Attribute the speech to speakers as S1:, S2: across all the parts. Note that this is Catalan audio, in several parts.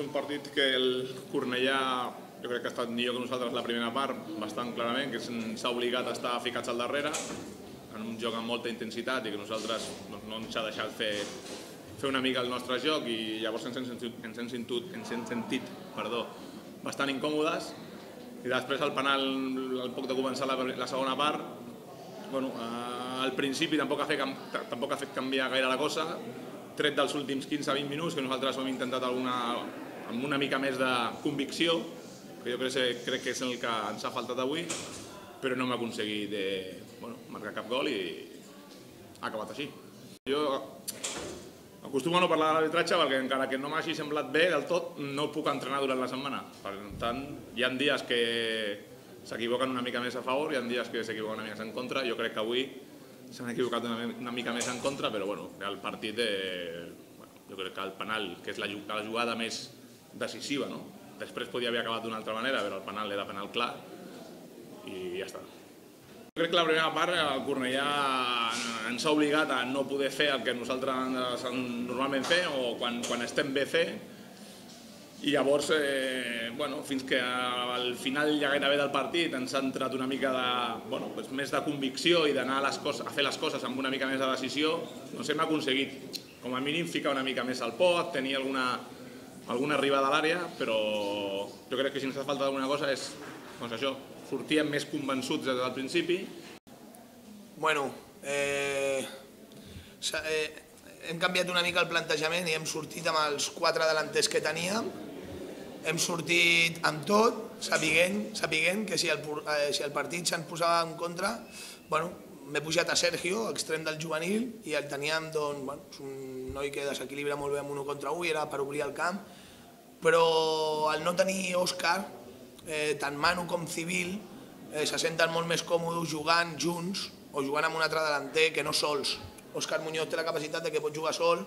S1: un partit que el Cornellà jo crec que ha estat millor que nosaltres la primera part, bastant clarament, que s'ha obligat a estar ficats al darrere, en un joc amb molta intensitat i que nosaltres no ens ha deixat fer una mica el nostre joc i llavors ens hem sentit bastant incòmodes. I després el penal, al poc de començar la segona part, al principi tampoc ha fet canviar gaire la cosa, tret dels últims 15-20 minuts, que nosaltres hem intentat amb una mica més de convicció, que jo crec que és el que ens ha faltat avui, però no hem aconseguit marcar cap gol i ha acabat així. Jo acostumo a no parlar de l'arbitratge perquè encara que no m'hagi semblat bé del tot, no puc entrenar durant la setmana. Per tant, hi ha dies que s'equivoquen una mica més a favor, hi ha dies que s'equivoquen una mica més en contra. Jo crec que avui s'han equivocat una mica més en contra, però el partit, jo crec que el penal, que és la jugada més decisiva, després podia haver acabat d'una altra manera, però el penal era penal clar i ja està. Jo crec que la primera part el Cornellà ens ha obligat a no poder fer el que nosaltres normalment fem o quan estem bé fer, i llavors, fins que al final ja gairebé del partit ens ha entrat una mica més de convicció i d'anar a fer les coses amb una mica més de decisió, hem aconseguit com a mínim ficar una mica més al pot, tenir alguna arribada a l'àrea, però jo crec que si ens ha faltat alguna cosa és això, sortíem més convençuts des del principi.
S2: Hem canviat una mica el plantejament i hem sortit amb els 4 delanters que teníem. Hem sortit amb tot, sabent que si el partit se'ns posava en contra, m'he pujat a Sergio, extrem del juvenil, i el teníem, un noi que desequilibra molt bé amb 1 contra 1 i era per obrir el camp, però al no tenir Òscar, tant Manu com Civil, se senten molt més còmodes jugant junts o jugant amb un altre delanter que no sols. Òscar Muñoz té la capacitat que pot jugar sol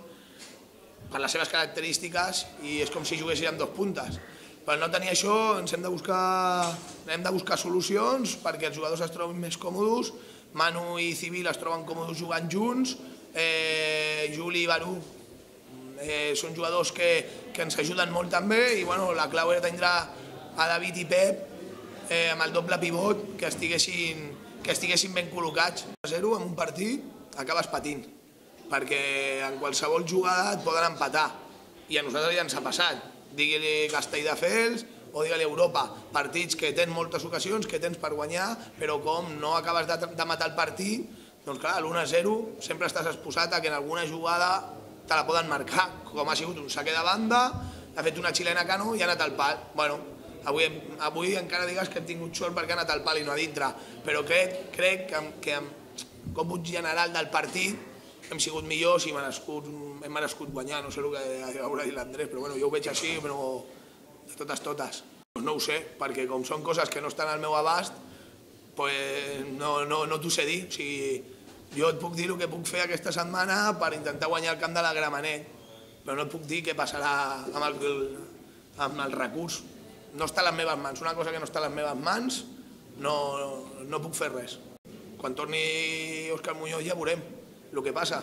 S2: per les seves característiques i és com si juguessin amb 2 puntes. Per no tenir això hem de buscar solucions perquè els jugadors es trobin més còmodes. Manu i Civil es troben còmodes jugant junts, Juli i Barú són jugadors que ens ajuden molt també i la clau era tindre a David i Pep amb el doble pivot que estiguessin ben col·locats. 0 en un partit acabes patint, perquè en qualsevol jugada et poden empatar i a nosaltres ja ens ha passat, digui-li Castelldefels o digue-li Europa, partits que tens moltes ocasions, que tens per guanyar, però com no acabes de matar el partit, doncs clar, l'1-0 sempre estàs exposat a que en alguna jugada te la poden marcar, com ha sigut un saque de banda, ha fet una xilena Cano i ha anat al pal. Avui encara digues que hem tingut sort perquè ha anat al pal i no a dintre, però crec que amb còmput general del partit hem sigut millors i hem merescut guanyar, no sé el que haurà dit l'Andrés, però jo ho veig així, però de totes. No ho sé, perquè com són coses que no estan al meu abast, no t'ho sé dir. Jo et puc dir el que puc fer aquesta setmana per intentar guanyar el camp de la Gramenet, però no et puc dir què passarà amb el recurs. No està a les meves mans, una cosa que no està a les meves mans, no puc fer res. Quan torni Òscar Muñoz ja veurem el que passa.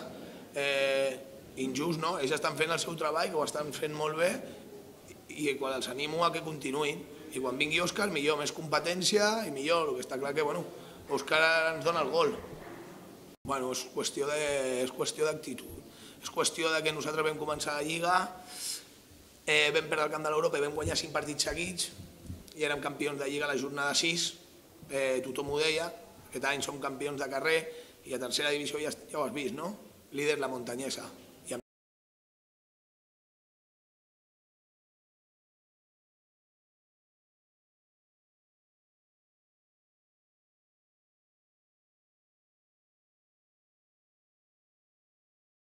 S2: Injust, no? Ells estan fent el seu treball, que ho estan fent molt bé, i els animo a que continuïn. I quan vingui Òscar, millor, més competència i millor. El que està clar que, Òscar ens dona el gol. És qüestió d'actitud. És qüestió que nosaltres vam començar la Lliga, vam perdre el camp de l'Europa i vam guanyar 5 partits seguits i érem campions de Lliga a la jornada 6, tothom ho deia, aquest any som campions de carrer i a tercera divisió ja ho has vist, no? Líder la Montanyesa.